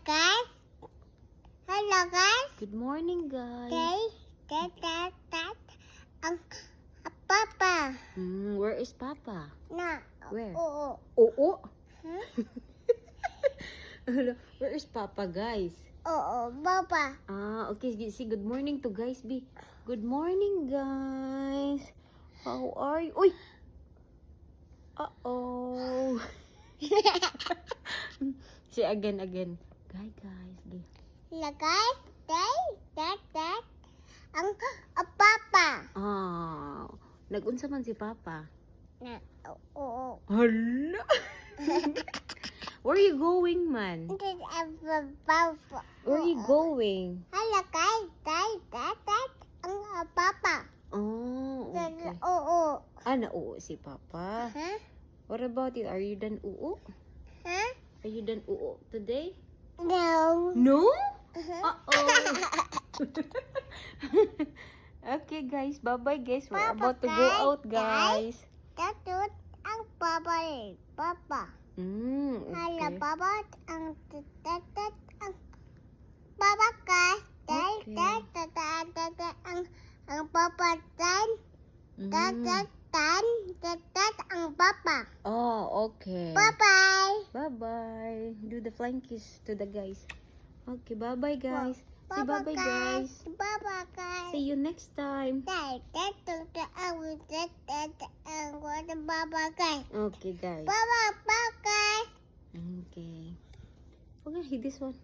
guys. Hello guys. Good morning, guys. That ang Papa. Where is Papa? Na. Where? Oo. Oo. Hmm? Where is Papa, guys? Oo, Papa. Okay. Say good morning to guys, B. Good morning, guys. How are you? Uy! Uh-oh. Say again. Guys. Hello guys. That ang Papa. Nagunsa man si Papa. Na. Oo. Hala! Where you going, man? That ang Papa. Where you going? Hello guys. That ang Papa. Okay. Oo. Nauo si Papa. Huh? What about you? Are you done uo? Huh? Are you done uo today? No. No? Uh-huh. Okay, guys. Bye-bye, guys. We're Papa, about to go out, guys. Tatut ang Papa Papa. Hello, Okay. Papa. Ang tatat ang Papa guys. Okay. Ang Papa tan. Tatat ang Papa. Okay. Bye-bye. Bye-bye. Do the flying kiss to the guys. Okay, bye-bye, guys. Say Bye-bye, bye-bye, guys. Bye-bye, guys. See you next time. Tatut ang Papa guys. Okay, guys. Bye-bye, guys. Okay. Okay, this one.